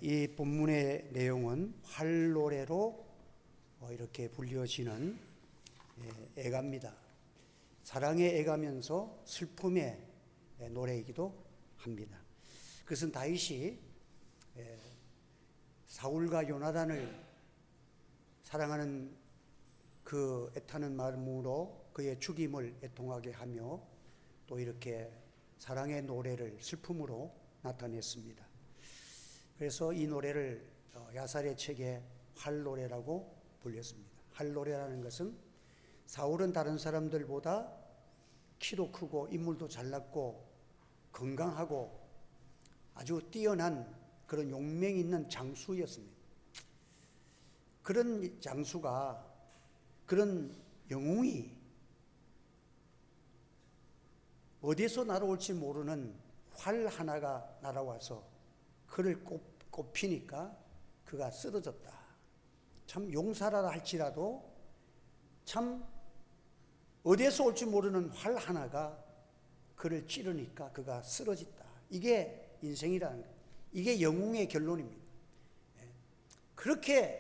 이 본문의 내용은 활노래로 이렇게 불려지는 애가입니다. 사랑의 애가면서 슬픔의 노래이기도 합니다. 그것은 다윗이 사울과 요나단을 사랑하는 그 애타는 마음으로 그의 죽임을 애통하게 하며 또 이렇게 사랑의 노래를 슬픔으로 나타냈습니다. 그래서 이 노래를 야살의 책에 활노래라고 불렸습니다. 활노래라는 것은 사울은 다른 사람들보다 키도 크고 인물도 잘났고 건강하고 아주 뛰어난 그런 용맹 있는 장수였습니다. 그런 장수가, 그런 영웅이 어디서 날아올지 모르는 활 하나가 날아와서 그를 꼽히니까 그가 쓰러졌다. 참 용사라 할지라도 참 어디에서 올지 모르는 활 하나가 그를 찌르니까 그가 쓰러졌다. 이게 인생이라는 거예요. 이게 영웅의 결론입니다. 그렇게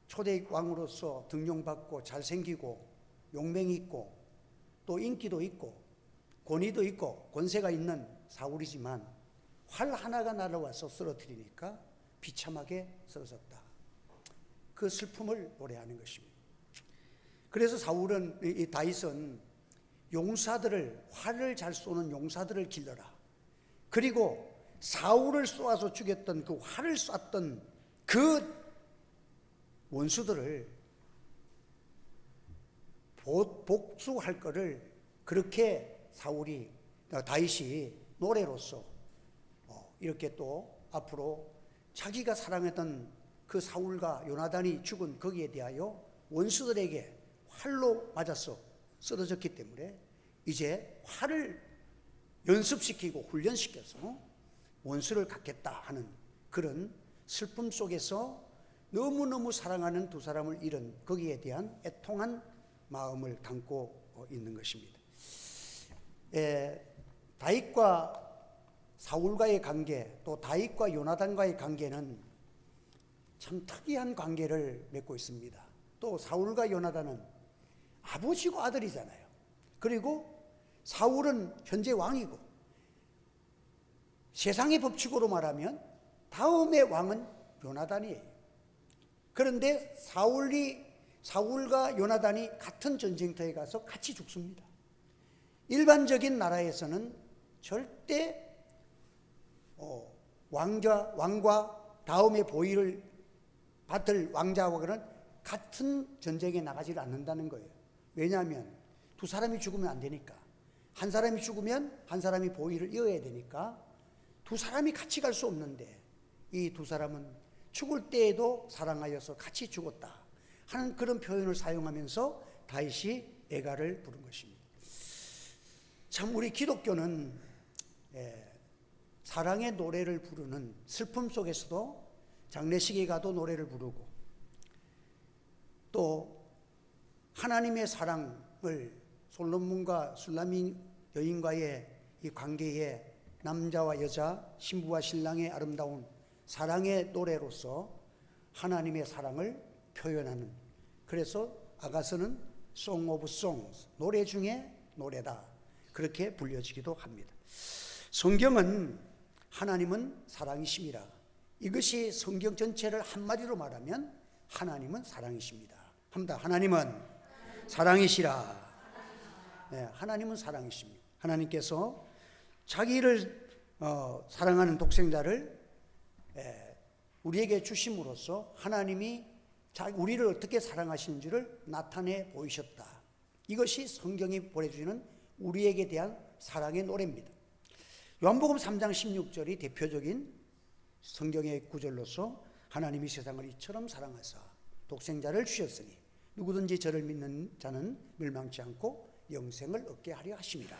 초대 왕으로서 등용받고 잘생기고 용맹이 있고 또 인기도 있고 권위도 있고 권세가 있는 사울이지만 활 하나가 날아와서 쓰러뜨리니까 비참하게 쓰러졌다. 그 슬픔을 노래하는 것입니다. 그래서 이 다윗은 용사들을, 활을 잘 쏘는 용사들을 길러라. 그리고 사울을 쏘아서 죽였던 그 활을 쐈던 그 원수들을 복수할 것을 그렇게 다윗이 노래로서 이렇게 또 앞으로 자기가 사랑했던 그 사울과 요나단이 죽은 거기에 대하여 원수들에게 활로 맞아서 쓰러졌기 때문에 이제 활을 연습시키고 훈련시켜서 원수를 갚겠다 하는 그런 슬픔 속에서 너무너무 사랑하는 두 사람을 잃은 거기에 대한 애통한 마음을 담고 있는 것입니다. 다윗과 사울과의 관계, 또 다윗과 요나단과의 관계는 참 특이한 관계를 맺고 있습니다. 또 사울과 요나단은 아버지고 아들이잖아요. 그리고 사울은 현재 왕이고 세상의 법칙으로 말하면 다음의 왕은 요나단이에요. 그런데 사울과 요나단이 같은 전쟁터에 가서 같이 죽습니다. 일반적인 나라에서는 절대 왕과 다음의 보위를 받을 왕자와는 같은 전쟁에 나가지 않는다는 거예요. 왜냐하면 두 사람이 죽으면 안 되니까. 한 사람이 죽으면 한 사람이 보위를 이어야 되니까 두 사람이 같이 갈 수 없는데 이 두 사람은 죽을 때에도 사랑하여서 같이 죽었다 하는 그런 표현을 사용하면서 다윗이 애가를 부른 것입니다. 참 우리 기독교는 사랑의 노래를 부르는, 슬픔 속에서도 장례식에 가도 노래를 부르고 또 하나님의 사랑을 솔로몬과 술라미 여인과의 이 관계에 남자와 여자, 신부와 신랑의 아름다운 사랑의 노래로서 하나님의 사랑을 표현하는, 그래서 아가서는 Song of Songs, 노래 중에 노래다, 그렇게 불려지기도 합니다. 성경은 하나님은 사랑이심이라. 이것이 성경 전체를 한마디로 말하면 하나님은 사랑이십니다. 합니다. 하나님은 사랑이시라. 네, 하나님은 사랑이십니다. 하나님께서 자기를 사랑하는 독생자를 우리에게 주심으로써 하나님이 우리를 어떻게 사랑하시는지를 나타내 보이셨다. 이것이 성경이 보내주는 우리에게 대한 사랑의 노래입니다. 요한복음 3장 16절이 대표적인 성경의 구절로서 하나님이 세상을 이처럼 사랑하사 독생자를 주셨으니 누구든지 저를 믿는 자는 멸망치 않고 영생을 얻게 하려 하심이라.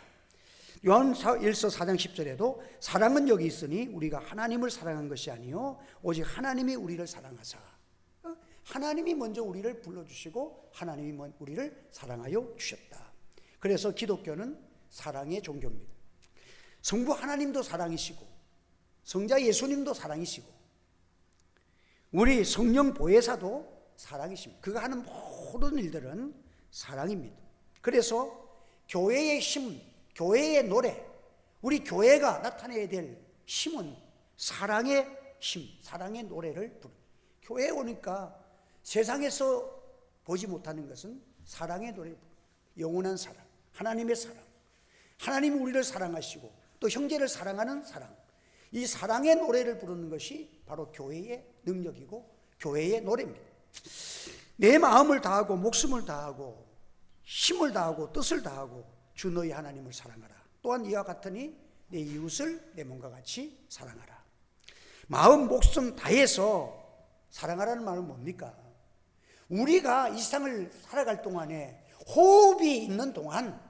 요한일서 4장 10절에도 사랑은 여기 있으니 우리가 하나님을 사랑한 것이 아니요 오직 하나님이 우리를 사랑하사. 하나님이 먼저 우리를 불러주시고 하나님이 우리를 사랑하여 주셨다. 그래서 기독교는 사랑의 종교입니다. 성부 하나님도 사랑이시고 성자 예수님도 사랑이시고 우리 성령 보혜사도 사랑이십니다. 그가 하는 모든 일들은 사랑입니다. 그래서 교회의 힘, 교회의 노래, 우리 교회가 나타내야 될 힘은 사랑의 힘, 사랑의 노래를 부르는. 교회에 오니까 세상에서 보지 못하는 것은 사랑의 노래를 부르는, 영원한 사랑, 하나님의 사랑, 하나님이 우리를 사랑하시고 또 형제를 사랑하는 사랑, 이 사랑의 노래를 부르는 것이 바로 교회의 능력이고 교회의 노래입니다. 내 마음을 다하고 목숨을 다하고 힘을 다하고 뜻을 다하고 주 너희 하나님을 사랑하라. 또한 이와 같으니 내 이웃을 내 몸과 같이 사랑하라. 마음 목숨 다해서 사랑하라는 말은 뭡니까? 우리가 이 세상을 살아갈 동안에 호흡이 있는 동안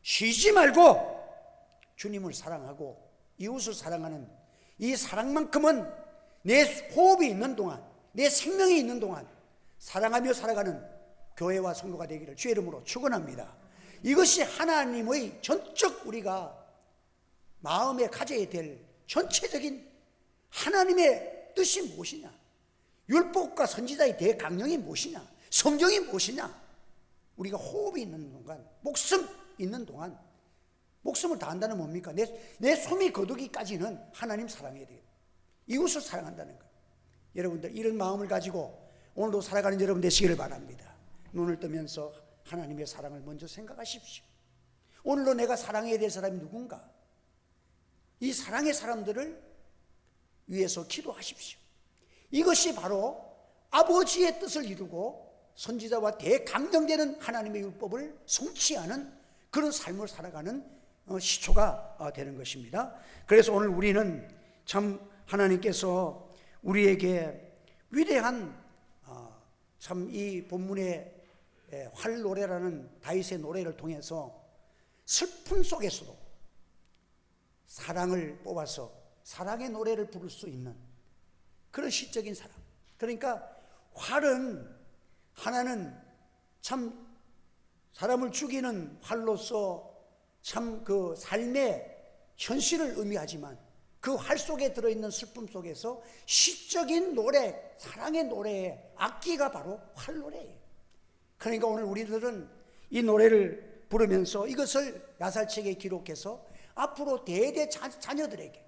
쉬지 말고 주님을 사랑하고 이웃을 사랑하는 이 사랑만큼은 내 호흡이 있는 동안, 내 생명이 있는 동안 사랑하며 살아가는 교회와 성도가 되기를 주의 이름으로 축원합니다. 이것이 하나님의 전적 우리가 마음에 가져야 될 전체적인 하나님의 뜻이 무엇이냐, 율법과 선지자의 대강령이 무엇이냐, 성경이 무엇이냐. 우리가 호흡이 있는 동안, 목숨 있는 동안, 목숨을 다한다는 뭡니까? 내 숨이 거두기까지는 하나님 사랑해야 돼요. 이웃을 사랑한다는 것. 여러분들 이런 마음을 가지고 오늘도 살아가는 여러분 되시기를 바랍니다. 눈을 뜨면서 하나님의 사랑을 먼저 생각하십시오. 오늘도 내가 사랑해야 될 사람이 누군가, 이 사랑의 사람들을 위해서 기도하십시오. 이것이 바로 아버지의 뜻을 이루고 선지자와 대강령되는 하나님의 율법을 성취하는 그런 삶을 살아가는 시초가 되는 것입니다. 그래서 오늘 우리는 참 하나님께서 우리에게 위대한 참 이 본문의 활노래라는 다윗의 노래를 통해서 슬픔 속에서도 사랑을 뽑아서 사랑의 노래를 부를 수 있는 그런 시적인 사랑. 그러니까 활은 하나는 참 사람을 죽이는 활로서 참 그 삶의 현실을 의미하지만 그 활 속에 들어있는 슬픔 속에서 시적인 노래, 사랑의 노래의 악기가 바로 활노래예요. 그러니까 오늘 우리들은 이 노래를 부르면서 이것을 야살책에 기록해서 앞으로 대대 자녀들에게,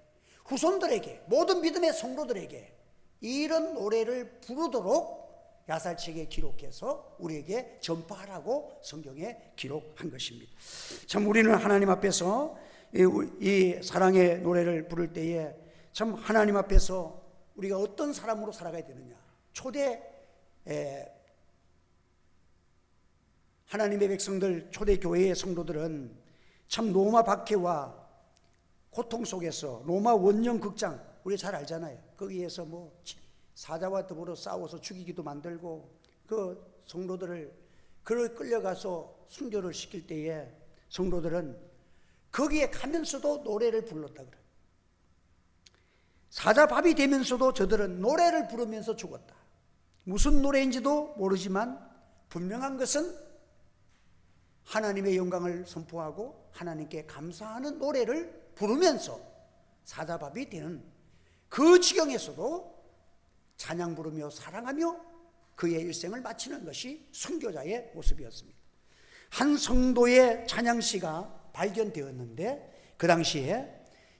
후손들에게, 모든 믿음의 성도들에게 이런 노래를 부르도록 야살책에 기록해서 우리에게 전파하라고 성경에 기록한 것입니다. 참 우리는 하나님 앞에서 이 사랑의 노래를 부를 때에 참 하나님 앞에서 우리가 어떤 사람으로 살아가야 되느냐. 초대 하나님의 백성들, 초대 교회의 성도들은 참 로마 박해와 고통 속에서 로마 원정 극장, 우리 잘 알잖아요. 거기에서 뭐 사자와 더불어 싸워서 죽이기도 만들고 그 성도들을 끌려가서 순교를 시킬 때에 성도들은 거기에 가면서도 노래를 불렀다 그래요. 사자밥이 되면서도 저들은 노래를 부르면서 죽었다. 무슨 노래인지도 모르지만 분명한 것은 하나님의 영광을 선포하고 하나님께 감사하는 노래를 부르면서 사자밥이 되는 그 지경에서도 찬양 부르며 사랑하며 그의 일생을 마치는 것이 순교자의 모습이었습니다. 한 성도의 찬양시가 발견되었는데 그 당시에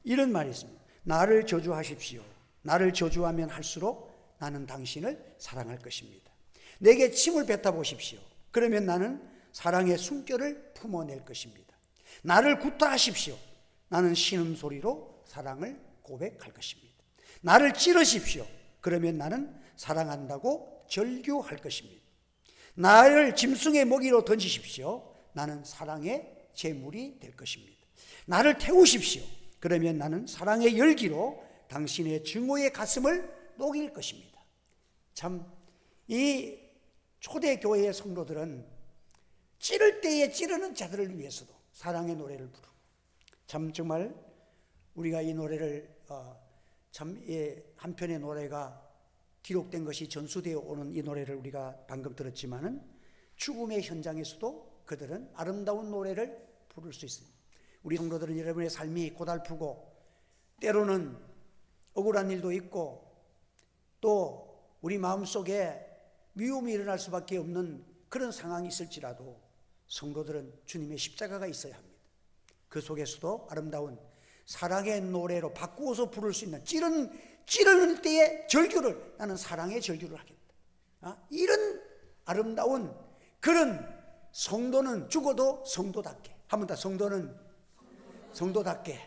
이런 말이 있습니다. 나를 저주하십시오. 나를 저주하면 할수록 나는 당신을 사랑할 것입니다. 내게 침을 뱉어보십시오. 그러면 나는 사랑의 숨결을 품어낼 것입니다. 나를 구타하십시오. 나는 신음소리로 사랑을 고백할 것입니다. 나를 찌르십시오. 그러면 나는 사랑한다고 절규할 것입니다. 나를 짐승의 먹이로 던지십시오. 나는 사랑의 제물이 될 것입니다. 나를 태우십시오. 그러면 나는 사랑의 열기로 당신의 증오의 가슴을 녹일 것입니다. 참 이 초대교회의 성도들은 찌를 때에 찌르는 자들을 위해서도 사랑의 노래를 부르고, 참 정말 우리가 이 노래를 참 한편의 노래가 기록된 것이 전수되어 오는 이 노래를 우리가 방금 들었지만은 죽음의 현장에서도 그들은 아름다운 노래를 부를 수 있습니다. 우리 성도들은 여러분의 삶이 고달프고 때로는 억울한 일도 있고 또 우리 마음속에 미움이 일어날 수밖에 없는 그런 상황이 있을지라도 성도들은 주님의 십자가가 있어야 합니다. 그 속에서도 아름다운 사랑의 노래로 바꾸어서 부를 수 있는 찌르는 때의 절규를, 나는 사랑의 절규를 하겠다. 이런 아름다운 그런 성도는 죽어도 성도답게, 한 번 더, 성도는 성도답게,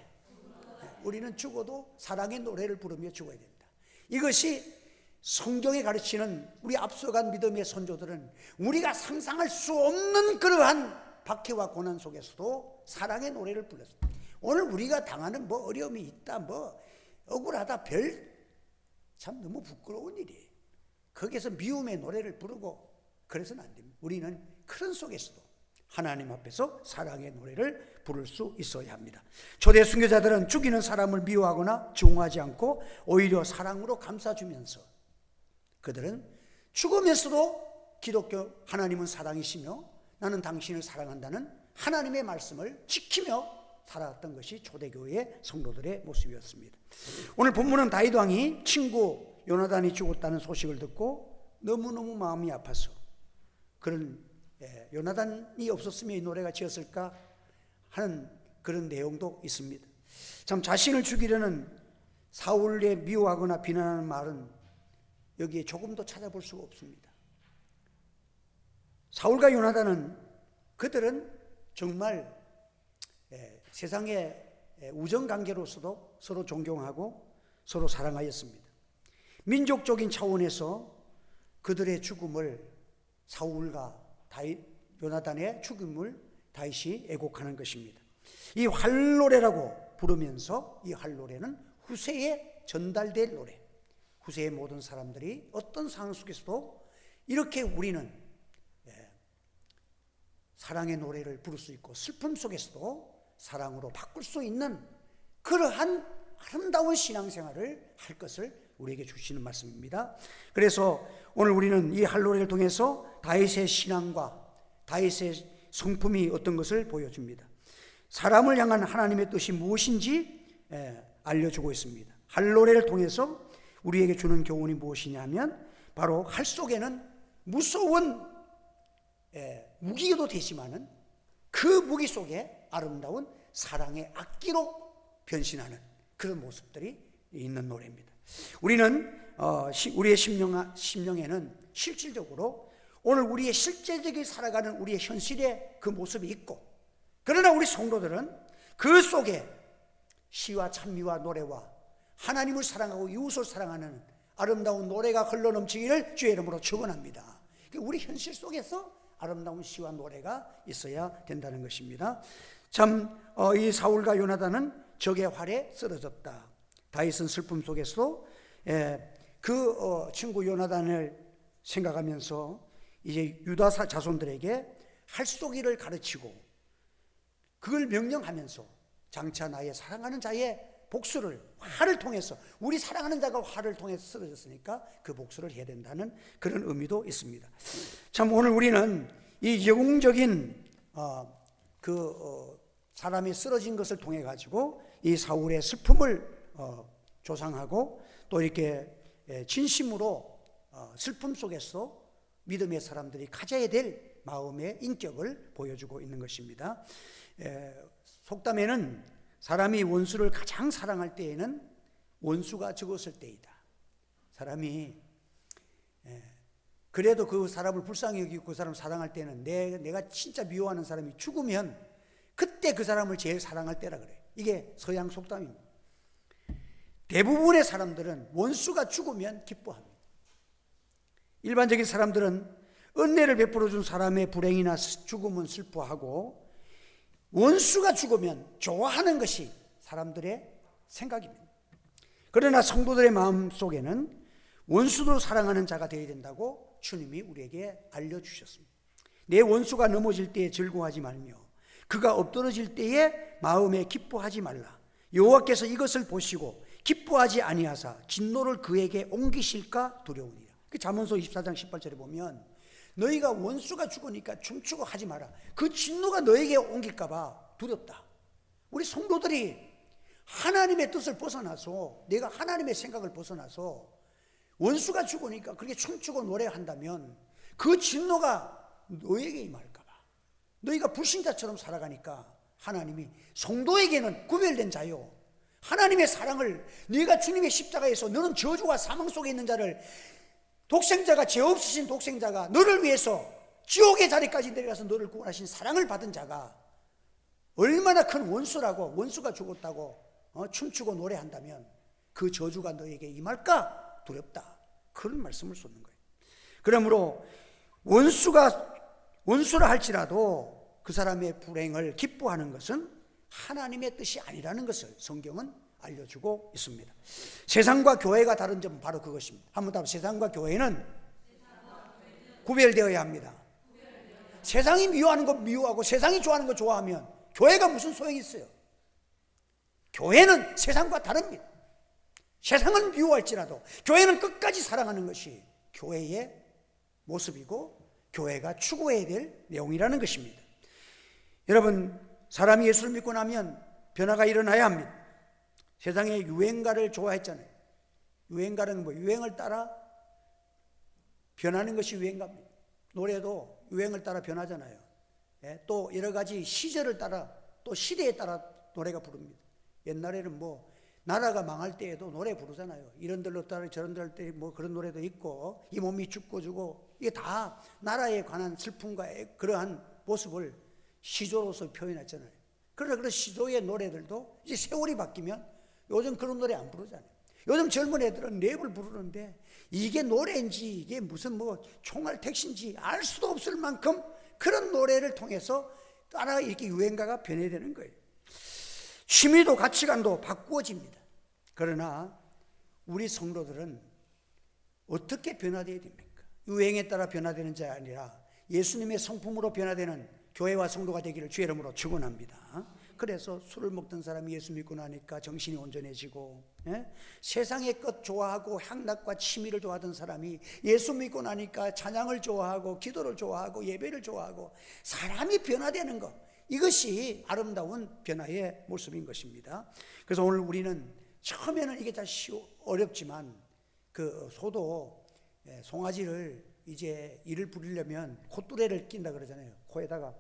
우리는 죽어도 사랑의 노래를 부르며 죽어야 된다. 이것이 성경에 가르치는 우리 앞서간 믿음의 선조들은 우리가 상상할 수 없는 그러한 박해와 고난 속에서도 사랑의 노래를 불렀습니다. 오늘 우리가 당하는 뭐 어려움이 있다, 뭐 억울하다, 참 너무 부끄러운 일이에요. 거기에서 미움의 노래를 부르고 그래서는 안 됩니다. 우리는 그런 속에서도 하나님 앞에서 사랑의 노래를 부를 수 있어야 합니다. 초대 순교자들은 죽이는 사람을 미워하거나 증오하지 않고 오히려 사랑으로 감싸주면서 그들은 죽으면서도 기독교 하나님은 사랑이시며 나는 당신을 사랑한다는 하나님의 말씀을 지키며 살아왔던 것이 초대교회의 성도들의 모습이었습니다. 오늘 본문은 다윗 왕이 친구 요나단이 죽었다는 소식을 듣고 너무너무 마음이 아파서 그런 요나단이 없었으면 이 노래가 지었을까 하는 그런 내용도 있습니다. 참 자신을 죽이려는 사울의 미워하거나 비난하는 말은 여기에 조금도 찾아볼 수가 없습니다. 사울과 요나단은 그들은 정말 세상의 우정관계로서도 서로 존경하고 서로 사랑하였습니다. 민족적인 차원에서 그들의 죽음을 사울과 요나단의 죽음을 다윗이 애곡하는 것입니다. 이 활노래라고 부르면서 이 활노래는 후세에 전달될 노래, 후세의 모든 사람들이 어떤 상황 속에서도 이렇게 우리는 사랑의 노래를 부를 수 있고 슬픔 속에서도 사랑으로 바꿀 수 있는 그러한 아름다운 신앙생활을 할 것을 우리에게 주시는 말씀입니다. 그래서 오늘 우리는 이 할노래를 통해서 다윗의 신앙과 다윗의 성품이 어떤 것을 보여줍니다. 사람을 향한 하나님의 뜻이 무엇인지 알려주고 있습니다. 할노래를 통해서 우리에게 주는 교훈이 무엇이냐면 바로 활 속에는 무서운 무기도 되지만은 그 무기 속에 아름다운 사랑의 악기로 변신하는 그런 모습들이 있는 노래입니다. 우리는 우리의 심령에는 실질적으로 오늘 우리의 실제적인 살아가는 우리의 현실의 그 모습이 있고, 그러나 우리 성도들은 그 속에 시와 찬미와 노래와 하나님을 사랑하고 이웃을 사랑하는 아름다운 노래가 흘러넘치기를 주의 이름으로 축원합니다. 우리 현실 속에서 아름다운 시와 노래가 있어야 된다는 것입니다. 참 이 사울과 요나단은 적의 활에 쓰러졌다. 다윗은 슬픔 속에서 그 친구 요나단을 생각하면서 이제 유다 자손들에게 활쏘기를 가르치고 그걸 명령하면서 장차 나의 사랑하는 자의 복수를 활을 통해서, 우리 사랑하는 자가 활을 통해서 쓰러졌으니까 그 복수를 해야 된다는 그런 의미도 있습니다. 참 오늘 우리는 이 영웅적인 사람이 쓰러진 것을 통해 가지고 이 사울의 슬픔을 조상하고 또 이렇게 진심으로 슬픔 속에서 믿음의 사람들이 가져야 될 마음의 인격을 보여주고 있는 것입니다. 속담에는 사람이 원수를 가장 사랑할 때에는 원수가 죽었을 때이다. 사람이 그래도 그 사람을 불쌍히 여기고 그 사람을 사랑할 때는 내가 진짜 미워하는 사람이 죽으면 그때 그 사람을 제일 사랑할 때라 그래요. 이게 서양 속담입니다. 대부분의 사람들은 원수가 죽으면 기뻐합니다. 일반적인 사람들은 은혜를 베풀어준 사람의 불행이나 죽음은 슬퍼하고 원수가 죽으면 좋아하는 것이 사람들의 생각입니다. 그러나 성도들의 마음속에는 원수도 사랑하는 자가 되어야 된다고 주님이 우리에게 알려주셨습니다. 내 원수가 넘어질 때에 즐거워하지 말며 그가 엎드러질 때에 마음에 기뻐하지 말라. 여호와께서 이것을 보시고 기뻐하지 아니하사 진노를 그에게 옮기실까 두려우니라. 그 잠언서 24장 18절에 보면 너희가 원수가 죽으니까 춤추고 하지 마라. 그 진노가 너에게 옮길까 봐 두렵다. 우리 성도들이 하나님의 뜻을 벗어나서, 내가 하나님의 생각을 벗어나서 원수가 죽으니까 그렇게 춤추고 노래한다면 그 진노가 너에게 임할까 봐. 너희가 불신자처럼 살아가니까 하나님이 성도에게는 구별된 자요, 하나님의 사랑을, 네가 주님의 십자가에서 너는 저주와 사망 속에 있는 자를, 독생자가, 죄 없으신 독생자가 너를 위해서 지옥의 자리까지 내려가서 너를 구원하신 사랑을 받은 자가 얼마나 큰 원수라고, 원수가 죽었다고 춤추고 노래한다면 그 저주가 너에게 임할까 두렵다, 그런 말씀을 쏟는 거예요. 그러므로 원수라 할지라도 그 사람의 불행을 기뻐하는 것은 하나님의 뜻이 아니라는 것을 성경은 알려주고 있습니다. 세상과 교회가 다른 점은 바로 그것입니다. 한번 더, 세상과 교회는 구별되어야 합니다. 세상이 미워하는 거 미워하고 세상이 좋아하는 거 좋아하면 교회가 무슨 소용이 있어요? 교회는 세상과 다릅니다. 세상은 미워할지라도 교회는 끝까지 사랑하는 것이 교회의 모습이고 교회가 추구해야 될 내용이라는 것입니다. 여러분, 사람이 예수를 믿고 나면 변화가 일어나야 합니다. 세상에 유행가를 좋아했잖아요. 유행가는 뭐 유행을 따라 변하는 것이 유행가입니다. 노래도 유행을 따라 변하잖아요. 또 여러 가지 시절을 따라, 또 시대에 따라 노래가 부릅니다. 옛날에는 뭐 나라가 망할 때에도 노래 부르잖아요. 이런 들로 따라 저런 들 때 뭐 그런 노래도 있고, 이 몸이 죽고 주고, 이게 다 나라에 관한 슬픔과 그러한 모습을 시조로서 표현했잖아요. 그러나 그런 시조의 노래들도 이제 세월이 바뀌면 요즘 그런 노래 안 부르잖아요. 요즘 젊은 애들은 랩을 부르는데 이게 노래인지 이게 무슨 뭐 총알 택시인지 알 수도 없을 만큼 그런 노래를 통해서 따라 이렇게 유행가가 변해되는 거예요. 취미도 가치관도 바꾸어집니다. 그러나 우리 성도들은 어떻게 변화되어야 됩니까? 유행에 따라 변화되는 자가 아니라 예수님의 성품으로 변화되는 교회와 성도가 되기를 주의 이름으로 축원합니다. 그래서 술을 먹던 사람이 예수 믿고 나니까 정신이 온전해지고, 세상의 것 좋아하고 향락과 취미를 좋아하던 사람이 예수 믿고 나니까 찬양을 좋아하고 기도를 좋아하고 예배를 좋아하고 사람이 변화되는 것, 이것이 아름다운 변화의 모습인 것입니다. 그래서 오늘 우리는 처음에는 이게 다 어렵지만 그 소도 송아지를 이제 이를 부리려면 콧뚜레를 낀다 그러잖아요. 코에다가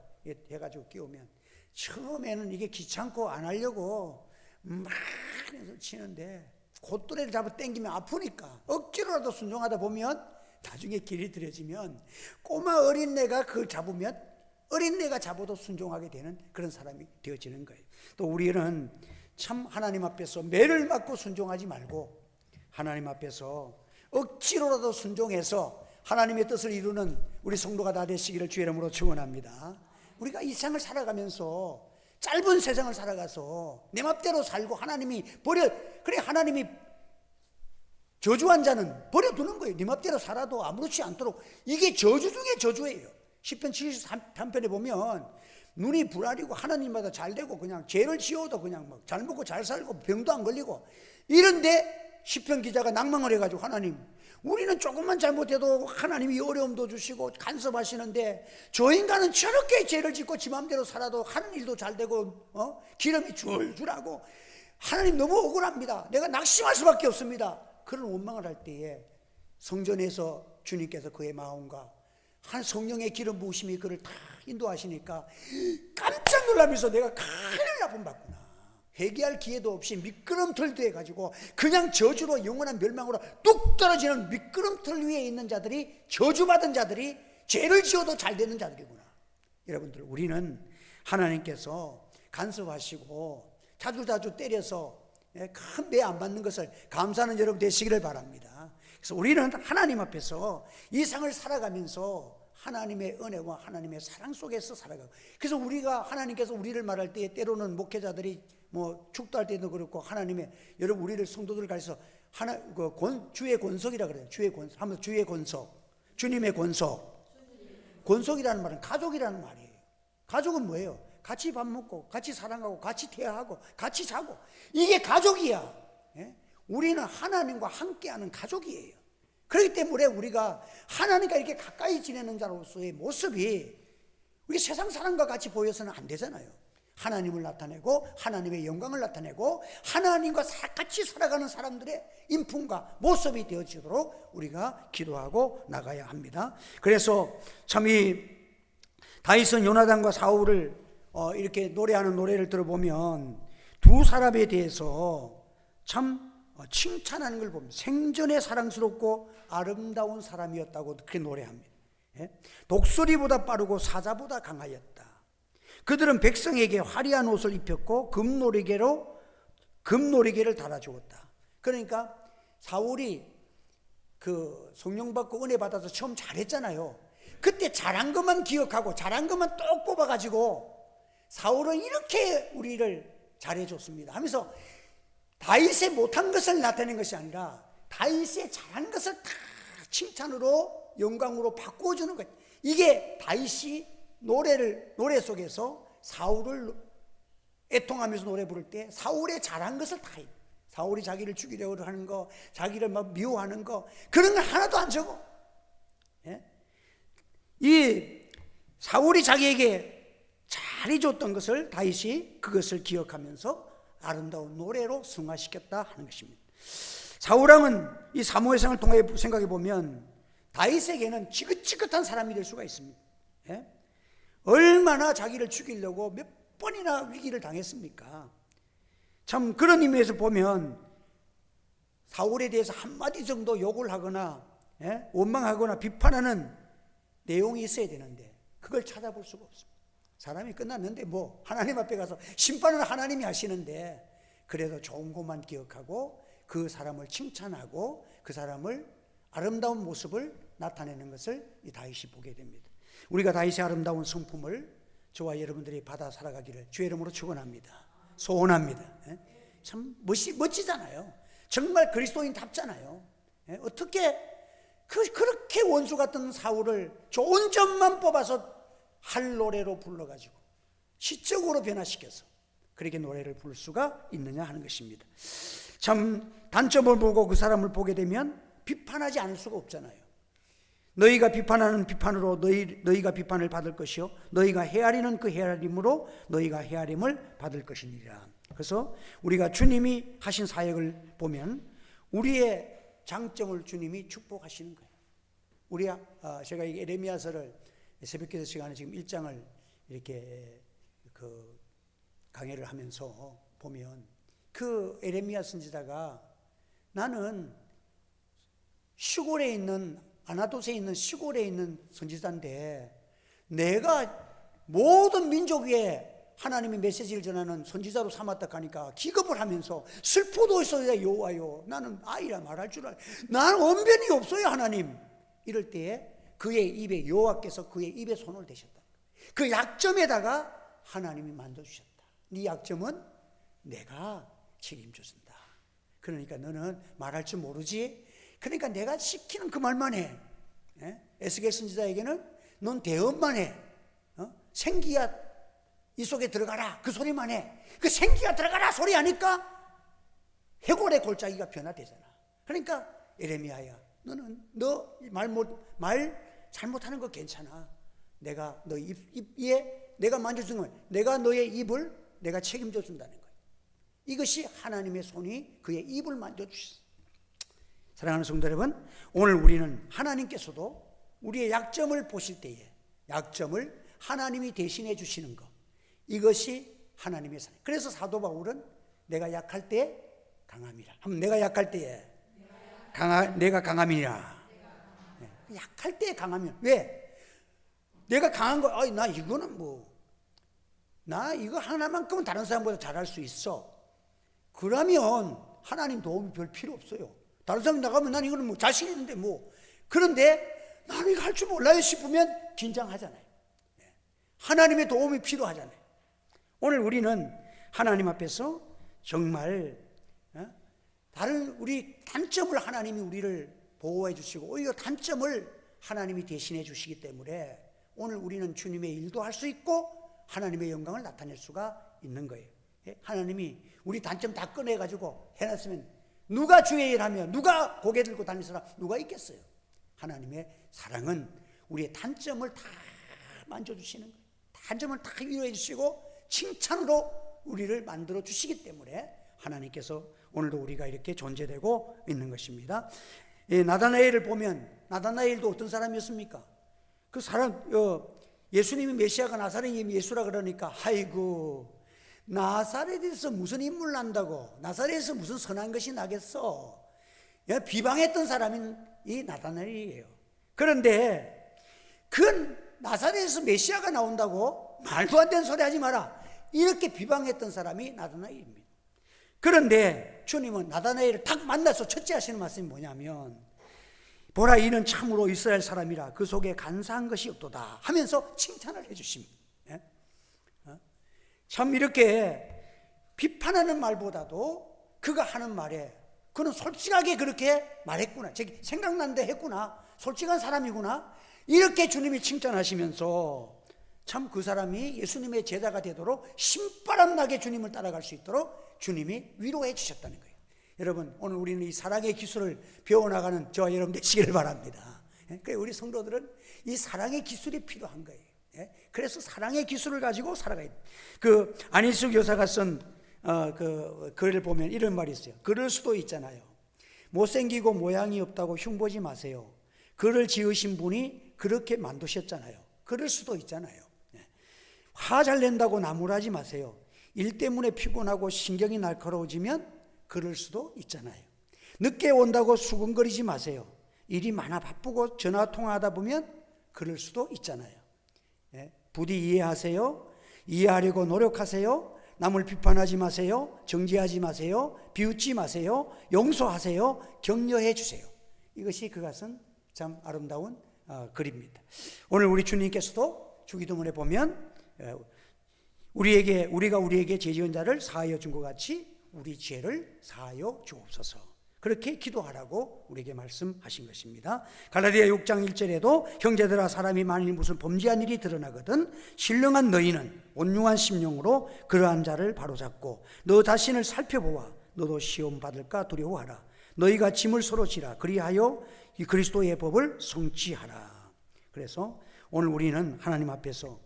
해가지고 끼우면 처음에는 이게 귀찮고 안 하려고 막 해서 치는데 콧뚜레를 잡아 당기면 아프니까 억지로라도 순종하다 보면 나중에 길이 들여지면 꼬마 어린애가 그걸 잡으면 어린애가 잡아도 순종하게 되는 그런 사람이 되어지는 거예요. 또 우리는 참 하나님 앞에서 매를 맞고 순종하지 말고 하나님 앞에서 억지로라도 순종해서 하나님의 뜻을 이루는 우리 성도가 다 되시기를 주의 이름으로 축원합니다. 우리가 이 세상을 살아가면서 짧은 세상을 살아가서 내 맘대로 살고 하나님이 그래 하나님이 저주한 자는 버려두는 거예요. 네 맘대로 살아도 아무렇지 않도록. 이게 저주 중에 저주예요. 시편 73편에 보면 눈이 불알이고 하나님마다 잘 되고 그냥 죄를 지어도 그냥 막 잘 먹고 잘 살고 병도 안 걸리고 이런데 시편 기자가 낭망을 해가지고 하나님, 우리는 조금만 잘못해도 하나님이 어려움도 주시고 간섭하시는데 저 인간은 저렇게 죄를 짓고 지 마음대로 살아도 하는 일도 잘 되고 기름이 줄줄 하고 하나님 너무 억울합니다. 내가 낙심할 수밖에 없습니다. 그런 원망을 할 때에 성전에서 주님께서 그의 마음과 한 성령의 기름 부으심이 그를 다 인도하시니까 깜짝 놀라면서 내가 큰일 나쁜 받구나. 회개할 기회도 없이 미끄럼틀 돼가지고 그냥 저주로 영원한 멸망으로 뚝 떨어지는 미끄럼틀 위에 있는 자들이, 저주받은 자들이 죄를 지어도 잘 되는 자들이구나. 여러분들, 우리는 하나님께서 간섭하시고 자주자주 때려서 큰 배 안 받는 것을 감사하는 여러분 되시기를 바랍니다. 그래서 우리는 하나님 앞에서 이 상을 살아가면서 하나님의 은혜와 하나님의 사랑 속에서 살아가고, 그래서 우리가 하나님께서 우리를 말할 때 때로는 목회자들이 뭐 축도할 때도 그렇고 하나님의 여러분 우리를 성도들 가서 주의 권속이라 그래요. 주의 권속. 한번 주의 권속. 주님의 권속. 권속이라는 말은 가족이라는 말이에요. 가족은 뭐예요? 같이 밥 먹고 같이 사랑하고 같이 대화하고 같이 자고, 이게 가족이야. 우리는 하나님과 함께하는 가족이에요. 그렇기 때문에 우리가 하나님과 이렇게 가까이 지내는 자로서의 모습이 우리 세상 사람과 같이 보여서는 안 되잖아요. 하나님을 나타내고 하나님의 영광을 나타내고 하나님과 같이 살아가는 사람들의 인품과 모습이 되어지도록 우리가 기도하고 나가야 합니다. 그래서 참 이 다윗은 요나단과 사울을 이렇게 노래하는 노래를 들어보면 두 사람에 대해서 참 칭찬하는 걸 보면 생전에 사랑스럽고 아름다운 사람이었다고 그렇게 노래합니다. 독수리보다 빠르고 사자보다 강하였다. 그들은 백성에게 화려한 옷을 입혔고 금노리개를 달아주었다. 그러니까 사울이 그 성령 받고 은혜 받아서 처음 잘했잖아요. 그때 잘한 것만 기억하고 잘한 것만 똑 뽑아가지고 사울은 이렇게 우리를 잘해줬습니다 하면서 다윗의 못한 것을 나타낸 것이 아니라 다윗의 잘한 것을 다 칭찬으로 영광으로 바꾸어주는 거예요. 이게 다윗이 노래 속에서 사울을 애통하면서 노래 부를 때 사울의 잘한 것을 다 해요. 사울이 자기를 죽이려고 하는 거, 자기를 막 미워하는 거, 그런 건 하나도 안 적어. 이 사울이 자기에게 잘해줬던 것을 다윗이 그것을 기억하면서 아름다운 노래로 승화시켰다 하는 것입니다. 사울왕은 이 사무엘상을 통해 생각해 보면 다윗에게는 지긋지긋한 사람이 될 수가 있습니다. 얼마나 자기를 죽이려고 몇 번이나 위기를 당했습니까? 참 그런 의미에서 보면 사울에 대해서 한마디 정도 욕을 하거나 원망하거나 비판하는 내용이 있어야 되는데 그걸 찾아볼 수가 없습니다. 사람이 끝났는데 뭐 하나님 앞에 가서 심판은 하나님이 하시는데 그래도 좋은 것만 기억하고 그 사람을 칭찬하고 그 사람을 아름다운 모습을 나타내는 것을 이 다윗이 보게 됩니다. 우리가 다윗의 아름다운 성품을 저와 여러분들이 받아 살아가기를 주의 이름으로 축원합니다. 소원합니다. 참 멋지잖아요. 정말 그리스도인답잖아요. 어떻게 그렇게 원수 같은 사울을 좋은 점만 뽑아서 할 노래로 불러가지고 시적으로 변화시켜서 그렇게 노래를 부를 수가 있느냐 하는 것입니다. 참 단점을 보고 그 사람을 보게 되면 비판하지 않을 수가 없잖아요. 너희가 비판하는 비판으로 너희가 비판을 받을 것이요 너희가 헤아리는 그 헤아림으로 너희가 헤아림을 받을 것이니라. 그래서 우리가 주님이 하신 사역을 보면 우리의 장점을 주님이 축복하시는 거예요. 제가 이 에레미야서를 새벽기도 시간에 지금 1장을 이렇게 그 강해를 하면서 보면 그 에레미야 선지자가 나는 시골에 있는 아나돗에 있는 시골에 있는 선지자인데 내가 모든 민족 위에 하나님의 메시지를 전하는 선지자로 삼았다 하니까 기겁을 하면서 슬프도 있어야 여호와요 나는 아이라 말할 줄 알아요. 나는 언변이 없어요 하나님. 이럴 때에 그의 입에 여호와께서 그의 입에 손을 대셨다. 그 약점에다가 하나님이 만져주셨다. 네 약점은 내가 책임져준다. 그러니까 너는 말할 줄 모르지. 그러니까 내가 시키는 그 말만 해. 에스겔 선지자에게는 넌 대언만 해. 생기야 이 속에 들어가라 그 소리만 해. 그 생기야 들어가라 소리 하니까 해골의 골짜기가 변화되잖아. 그러니까 에레미야야 너는 너 말 잘못하는 거 괜찮아. 내가 너 입에 내가 만져주는 거야. 내가 너의 입을 내가 책임져 준다는 거야. 이것이 하나님의 손이 그의 입을 만져주셨어. 사랑하는 성도 여러분, 오늘 우리는 하나님께서도 우리의 약점을 보실 때에 약점을 하나님이 대신해 주시는 것, 이것이 하나님의 사랑. 그래서 사도 바울은 내가 약할 때 강함이라. 한번 내가 약할 때에 내가 강함이라. 약할 때 강하면 왜? 내가 강한 거, 나 이거는 나 이거 하나만큼은 다른 사람보다 잘할 수 있어. 그러면 하나님 도움이 별 필요 없어요. 다른 사람이 나가면 난 이거는 자신 있는데 그런데 나는 이거 할 줄 몰라요 싶으면 긴장하잖아요. 하나님의 도움이 필요하잖아요. 오늘 우리는 하나님 앞에서 정말 다른 우리 단점을 하나님이 우리를 보호해 주시고 오히려 단점을 하나님이 대신해 주시기 때문에 오늘 우리는 주님의 일도 할 수 있고 하나님의 영광을 나타낼 수가 있는 거예요. 하나님이 우리 단점 다 꺼내가지고 해놨으면 누가 주의 일하며 누가 고개 들고 다닐 사람 누가 있겠어요. 하나님의 사랑은 우리의 단점을 다 만져주시는 거예요. 단점을 다 위로해 주시고 칭찬으로 우리를 만들어 주시기 때문에 하나님께서 오늘도 우리가 이렇게 존재되고 있는 것입니다. 나다나엘을 보면 나다나엘도 어떤 사람이었습니까? 그 사람 예수님이 메시아가 나사렛이 예수라 그러니까 아이고 나사렛에서 무슨 인물 난다고, 나사렛에서 무슨 선한 것이 나겠어, 비방했던 사람인 이 나다나엘이에요. 그런데 그 나사렛에서 메시아가 나온다고 말도 안 되는 소리 하지 마라, 이렇게 비방했던 사람이 나다나엘입니다. 그런데 주님은 나다나엘을 딱 만나서 첫째 하시는 말씀이 뭐냐면, 보라 이는 참으로 이스라엘 사람이라 그 속에 간사한 것이 없도다 하면서 칭찬을 해주십니다. 참 이렇게 비판하는 말보다도 그가 하는 말에 그는 솔직하게 그렇게 말했구나, 생각난데 했구나, 솔직한 사람이구나, 이렇게 주님이 칭찬하시면서 참 그 사람이 예수님의 제자가 되도록 신바람나게 주님을 따라갈 수 있도록 주님이 위로해 주셨다는 거예요. 여러분, 오늘 우리는 이 사랑의 기술을 배워나가는 저와 여러분 되시기를 바랍니다. 그러니까 우리 성도들은 이 사랑의 기술이 필요한 거예요. 그래서 사랑의 기술을 가지고 살아가야 돼요. 그 안희숙 여사가 쓴 그 글을 보면 이런 말이 있어요. 그럴 수도 있잖아요. 못생기고 모양이 없다고 흉보지 마세요. 그를 지으신 분이 그렇게 만드셨잖아요. 그럴 수도 있잖아요. 화 잘 낸다고 나무라지 마세요. 일 때문에 피곤하고 신경이 날카로워지면 그럴 수도 있잖아요. 늦게 온다고 수근거리지 마세요. 일이 많아 바쁘고 전화 통화하다 보면 그럴 수도 있잖아요. 부디 이해하세요. 이해하려고 노력하세요. 남을 비판하지 마세요. 정죄하지 마세요. 비웃지 마세요. 용서하세요. 격려해 주세요. 이것이 그것은 참 아름다운 글입니다. 오늘 우리 주님께서도 주기도문에 보면 우리가 우리에게 죄 지은 자를 사하여 준 것 같이 우리 죄를 사하여 주옵소서, 그렇게 기도하라고 우리에게 말씀하신 것입니다. 갈라디아 6장 1절에도 형제들아 사람이 만일 무슨 범죄한 일이 드러나거든 신령한 너희는 온유한 심령으로 그러한 자를 바로잡고 너 자신을 살펴보아 너도 시험 받을까 두려워하라. 너희가 짐을 서로 지라. 그리하여 이 그리스도의 법을 성취하라. 그래서 오늘 우리는 하나님 앞에서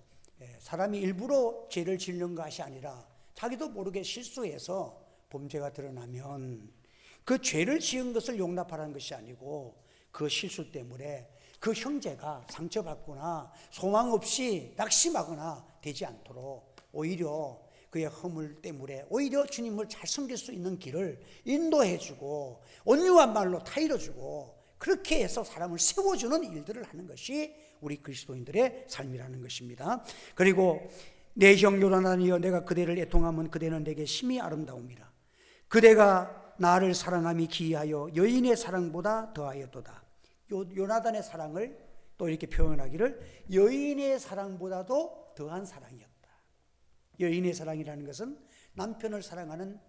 사람이 일부러 죄를 짓는 것이 아니라 자기도 모르게 실수해서 범죄가 드러나면 그 죄를 지은 것을 용납하라는 것이 아니고 그 실수 때문에 그 형제가 상처받거나 소망 없이 낙심하거나 되지 않도록 오히려 그의 허물 때문에 오히려 주님을 잘 섬길 수 있는 길을 인도해주고 온유한 말로 타일러주고 그렇게 해서 사람을 세워주는 일들을 하는 것이 우리 그리스도인들의 삶이라는 것입니다. 그리고 내 형 요나단이여 내가 그대를 애통하면 그대는 내게 심히 아름다움이라. 그대가 나를 사랑함이 기이하여 여인의 사랑보다 더하였도다. 요나단의 사랑을 또 이렇게 표현하기를 여인의 사랑보다도 더한 사랑이었다. 여인의 사랑이라는 것은 남편을 사랑하는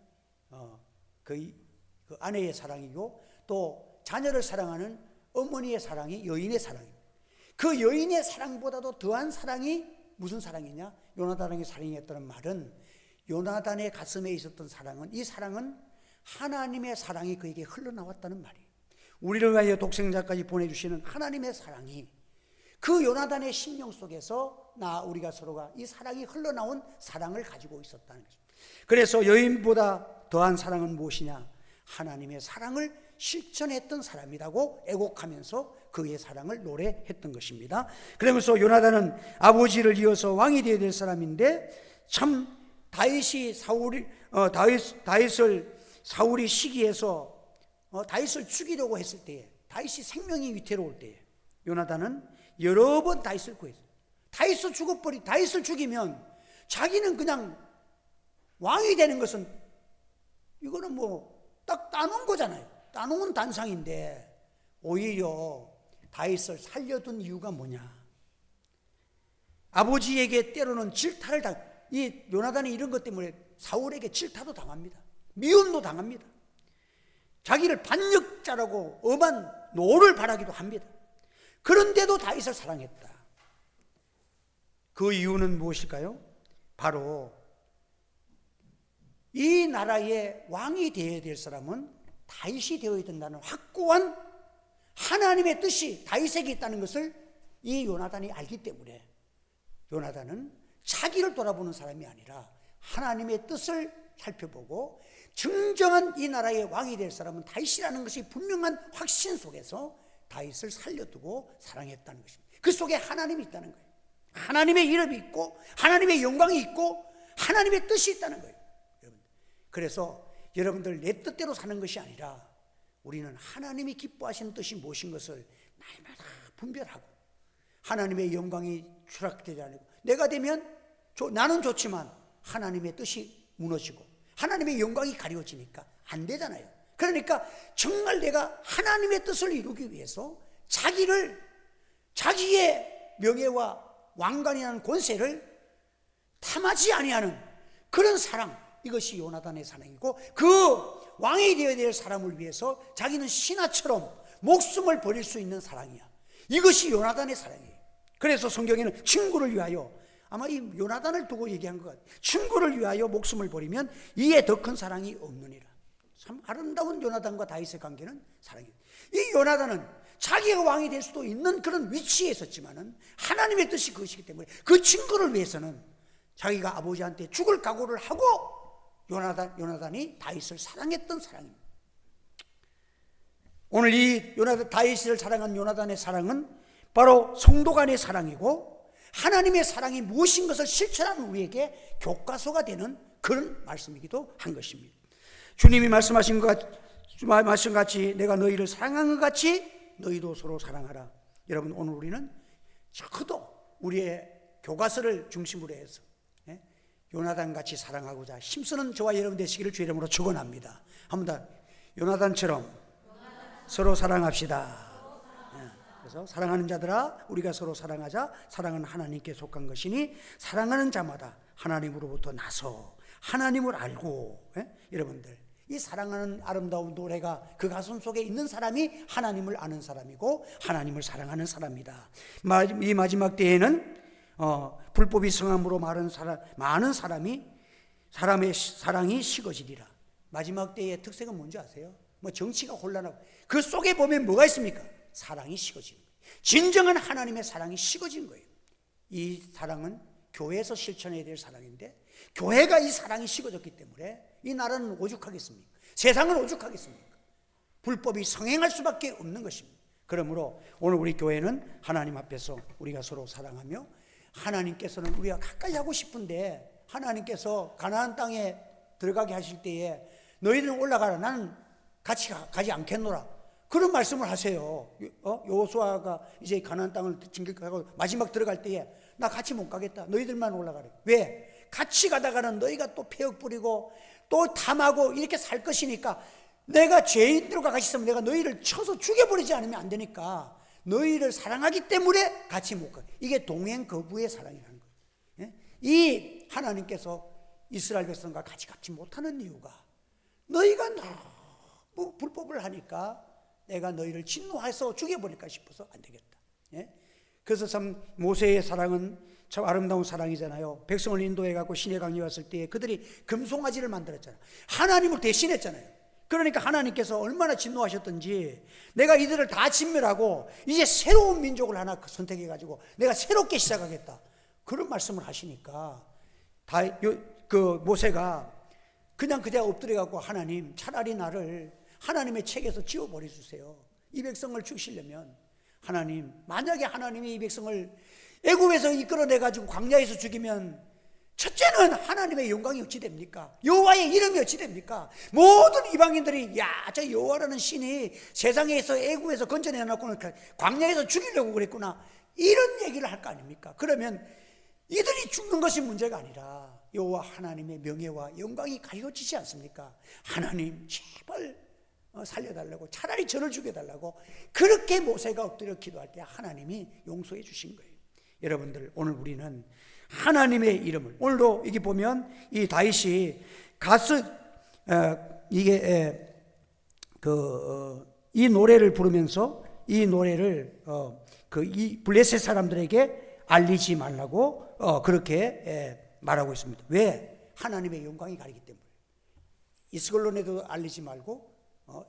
그 아내의 사랑이고 또 자녀를 사랑하는 어머니의 사랑이 여인의 사랑입니다. 그 여인의 사랑보다도 더한 사랑이 무슨 사랑이냐? 요나단의 사랑이었다는 말은 요나단의 가슴에 있었던 사랑은, 이 사랑은 하나님의 사랑이 그에게 흘러나왔다는 말이에요. 우리를 위하여 독생자까지 보내주시는 하나님의 사랑이 그 요나단의 심령 속에서 우리가 서로가 이 사랑이 흘러나온 사랑을 가지고 있었다는 것입니다. 그래서 여인보다 더한 사랑은 무엇이냐? 하나님의 사랑을 실천했던 사람이라고 애곡하면서 그의 사랑을 노래했던 것입니다. 그러면서 요나단은 아버지를 이어서 왕이 되어야 될 사람인데 참 다윗을 사울이 시기해서 다윗을 죽이려고 했을 때에, 다윗이 생명이 위태로울 때에 요나단은 여러 번 다윗을 구했어요. 다윗을 죽이면 자기는 그냥 왕이 되는 것은 이거는 뭐 딱 따놓은 거잖아요. 따놓은 단상인데 오히려 다윗을 살려둔 이유가 뭐냐? 아버지에게 때로는 질타를 이 요나단이 이런 것 때문에 사울에게 질타도 당합니다. 미움도 당합니다. 자기를 반역자라고 엄한 노를 바라기도 합니다. 그런데도 다윗을 사랑했다. 그 이유는 무엇일까요? 바로 이 나라의 왕이 되어야 될 사람은 다윗이 되어야 된다는 확고한 하나님의 뜻이 다윗에게 있다는 것을 이 요나단이 알기 때문에 요나단은 자기를 돌아보는 사람이 아니라 하나님의 뜻을 살펴보고 정정한 이 나라의 왕이 될 사람은 다윗이라는 것이 분명한 확신 속에서 다윗을 살려두고 사랑했다는 것입니다. 그 속에 하나님이 있다는 거예요. 하나님의 이름이 있고 하나님의 영광이 있고 하나님의 뜻이 있다는 거예요. 그래서 여러분들 내 뜻대로 사는 것이 아니라 우리는 하나님이 기뻐하시는 뜻이 무엇인 것을 날마다 분별하고 하나님의 영광이 추락되지 않고 내가 되면 나는 좋지만 하나님의 뜻이 무너지고 하나님의 영광이 가려지니까 안 되잖아요. 그러니까 정말 내가 하나님의 뜻을 이루기 위해서 자기의 명예와 왕관이라는 권세를 탐하지 아니하는 그런 사랑, 이것이 요나단의 사랑이고 그 왕이 되어야 될 사람을 위해서 자기는 신하처럼 목숨을 버릴 수 있는 사랑이야. 이것이 요나단의 사랑이에요. 그래서 성경에는 친구를 위하여, 아마 이 요나단을 두고 얘기한 것 같아요. 친구를 위하여 목숨을 버리면 이에 더 큰 사랑이 없느니라. 참 아름다운 요나단과 다윗의 관계는 사랑이에요. 이 요나단은 자기가 왕이 될 수도 있는 그런 위치에 있었지만은 하나님의 뜻이 그것이기 때문에 그 친구를 위해서는 자기가 아버지한테 죽을 각오를 하고 요나단이 다윗을 사랑했던 사랑입니다. 오늘 이 다윗을 사랑한 요나단의 사랑은 바로 성도 간의 사랑이고 하나님의 사랑이 무엇인 것을 실천하는 우리에게 교과서가 되는 그런 말씀이기도 한 것입니다. 주님이 말씀하신 것 같이 내가 너희를 사랑한 것 같이 너희도 서로 사랑하라. 여러분, 오늘 우리는 적어도 우리의 교과서를 중심으로 해서 요나단같이 사랑하고자 힘쓰는 저와 여러분 되시기를 주의 이름으로 축원합니다. 한 번 더 요나단처럼 서로 사랑합시다. 그래서 사랑하는 자들아 우리가 서로 사랑하자. 사랑은 하나님께 속한 것이니 사랑하는 자마다 하나님으로부터 나서 하나님을 알고, 여러분들 이 사랑하는 아름다운 노래가 그 가슴 속에 있는 사람이 하나님을 아는 사람이고 하나님을 사랑하는 사람이다. 이 마지막 때에는 불법이 성함으로 많은 사람의 사랑이 식어지리라. 마지막 때의 특색은 뭔지 아세요? 정치가 혼란하고 그 속에 보면 뭐가 있습니까? 사랑이 식어지는 거예요. 진정한 하나님의 사랑이 식어진 거예요. 이 사랑은 교회에서 실천해야 될 사랑인데 교회가 이 사랑이 식어졌기 때문에 이 나라는 오죽하겠습니까? 세상은 오죽하겠습니까? 불법이 성행할 수밖에 없는 것입니다. 그러므로 오늘 우리 교회는 하나님 앞에서 우리가 서로 사랑하며 하나님께서는 우리가 가까이 하고 싶은데 하나님께서 가나안 땅에 들어가게 하실 때에 너희들은 올라가라, 나는 같이 가지 않겠노라, 그런 말씀을 하세요. 여호수아가 이제 가나안 땅을 진격하고 마지막 들어갈 때에 나 같이 못 가겠다, 너희들만 올라가래. 왜? 같이 가다가는 너희가 또 폐역 부리고 또 탐하고 이렇게 살 것이니까 내가 죄인들과 같이 있으면 내가 너희를 쳐서 죽여버리지 않으면 안 되니까 너희를 사랑하기 때문에 같이 못 가. 이게 동행 거부의 사랑이라는 거예요. 이 하나님께서 이스라엘 백성과 같이 갚지 못하는 이유가 너희가 너무 불법을 하니까 내가 너희를 진노해서 죽여버릴까 싶어서 안 되겠다. 그래서 참 모세의 사랑은 참 아름다운 사랑이잖아요. 백성을 인도해갖고 신의 강에 왔을 때 그들이 금송아지를 만들었잖아요. 하나님을 대신했잖아요. 그러니까 하나님께서 얼마나 진노하셨던지 내가 이들을 다 진멸하고 이제 새로운 민족을 하나 선택해가지고 내가 새롭게 시작하겠다, 그런 말씀을 하시니까 그 모세가 그냥 그대로 엎드려갖고 하나님 차라리 나를 하나님의 책에서 지워버려 주세요. 이 백성을 죽이시려면 하나님, 만약에 하나님이 이 백성을 애굽에서 이끌어내가지고 광야에서 죽이면 첫째는 하나님의 영광이 어찌 됩니까? 여호와의 이름이 어찌 됩니까? 모든 이방인들이 야, 저 여호와라는 신이 세상에서 애굽에서 건져내놨구나, 광야에서 죽이려고 그랬구나, 이런 얘기를 할 거 아닙니까? 그러면 이들이 죽는 것이 문제가 아니라 여호와 하나님의 명예와 영광이 가려지지 않습니까? 하나님 제발 살려달라고, 차라리 저를 죽여달라고 그렇게 모세가 엎드려 기도할 때 하나님이 용서해 주신 거예요. 여러분들, 오늘 우리는 하나님의 이름을, 오늘도 여기 보면 이 다윗이 이 노래를 부르면서 이 노래를 이 블레셋 사람들에게 알리지 말라고 그렇게 말하고 있습니다. 왜? 하나님의 영광이 가리기 때문에. 이스글론에도 알리지 말고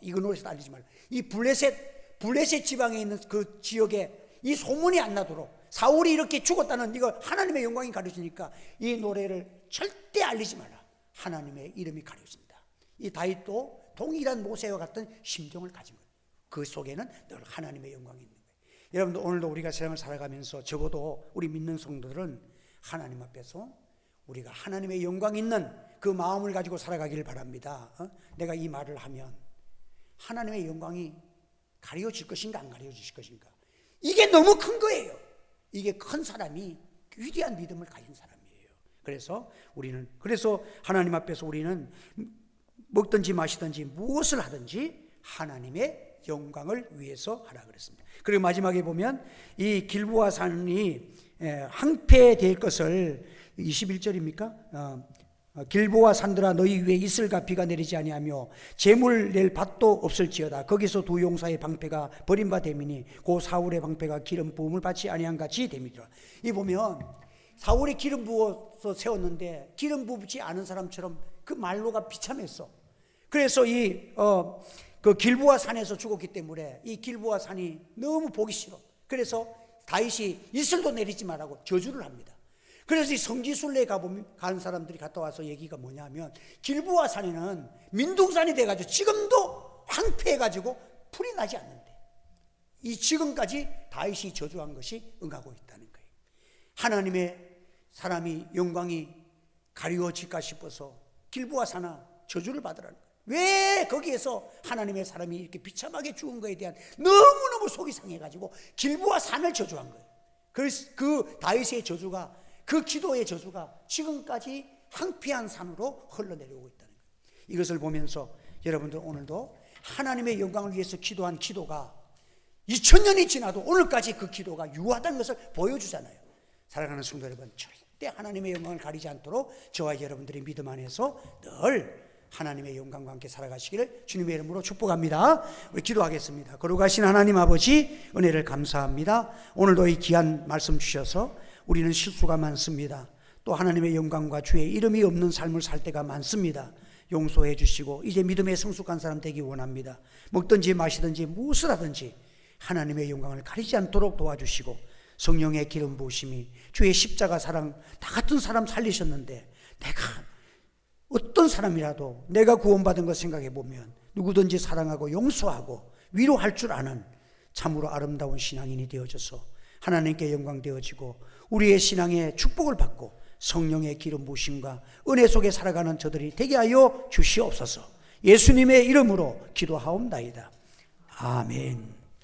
이그노에서도 알리지 말고, 이 블레셋 지방에 있는 그 지역에 이 소문이 안 나도록 사울이 이렇게 죽었다는 이거 하나님의 영광이 가려지니까 이 노래를 절대 알리지 마라. 하나님의 이름이 가려진다. 이 다윗도 동일한 모세와 같은 심정을 가진 거예요. 그 속에는 늘 하나님의 영광이 있는 거예요. 여러분들 오늘도 우리가 세상을 살아가면서 적어도 우리 믿는 성도들은 하나님 앞에서 우리가 하나님의 영광 있는 그 마음을 가지고 살아가기를 바랍니다. 내가 이 말을 하면 하나님의 영광이 가려질 것인가 안 가려질 것인가, 이게 너무 큰 거예요. 이게 큰 사람이 위대한 믿음을 가진 사람이에요. 그래서 하나님 앞에서 우리는 먹든지 마시든지 무엇을 하든지 하나님의 영광을 위해서 하라 그랬습니다. 그리고 마지막에 보면 이 길보아 산이 항폐될 것을 21절입니까? 길보아 산들아 너희 위에 이슬과 비가 내리지 아니하며 재물 낼 밭도 없을지어다. 거기서 두 용사의 방패가 버림받음이니 고 사울의 방패가 기름 부음을 받지 아니한 같이 됨이더라. 이 보면 사울이 기름 부어서 세웠는데 기름 부지 않은 사람처럼 그 말로가 비참했어. 그래서 그 길보아 산에서 죽었기 때문에 이 길보아 산이 너무 보기 싫어. 그래서 다윗이 이슬도 내리지 말라고 저주를 합니다. 그래서 이 성지순례에 간 사람들이 갔다 와서 얘기가 뭐냐면 길보아 산에는 민둥산이 돼가지고 지금도 황폐해가지고 풀이 나지 않는데 이 지금까지 다윗이 저주한 것이 응하고 있다는 거예요. 하나님의 사람이 영광이 가리워질까 싶어서 길보아 산아 저주를 받으라는 거예요. 왜 거기에서 하나님의 사람이 이렇게 비참하게 죽은 거에 대한 너무너무 속이 상해가지고 길보아 산을 저주한 거예요. 그래서 그 다윗의 저주가, 그 기도의 저주가 지금까지 황폐한 산으로 흘러내려오고 있다는 거예요. 이것을 보면서 여러분들 오늘도 하나님의 영광을 위해서 기도한 기도가 2000년이 지나도 오늘까지 그 기도가 유효하다는 것을 보여주잖아요. 사랑하는 성도 여러분, 절대 하나님의 영광을 가리지 않도록 저와 여러분들의 믿음 안에서 늘 하나님의 영광과 함께 살아가시기를 주님의 이름으로 축복합니다. 우리 기도하겠습니다. 거룩하신 하나님 아버지, 은혜를 감사합니다. 오늘도 이 귀한 말씀 주셔서 우리는 실수가 많습니다. 또 하나님의 영광과 주의 이름이 없는 삶을 살 때가 많습니다. 용서해 주시고 이제 믿음에 성숙한 사람 되기 원합니다. 먹든지 마시든지 무엇을 하든지 하나님의 영광을 가리지 않도록 도와주시고 성령의 기름 부으심이, 주의 십자가 사랑, 다 같은 사람 살리셨는데 내가 어떤 사람이라도 내가 구원받은 것 생각해 보면 누구든지 사랑하고 용서하고 위로할 줄 아는 참으로 아름다운 신앙인이 되어져서 하나님께 영광 되어지고 우리의 신앙에 축복을 받고 성령의 기름 부으심과 은혜 속에 살아가는 저들이 되게 하여 주시옵소서. 예수님의 이름으로 기도하옵나이다. 아멘.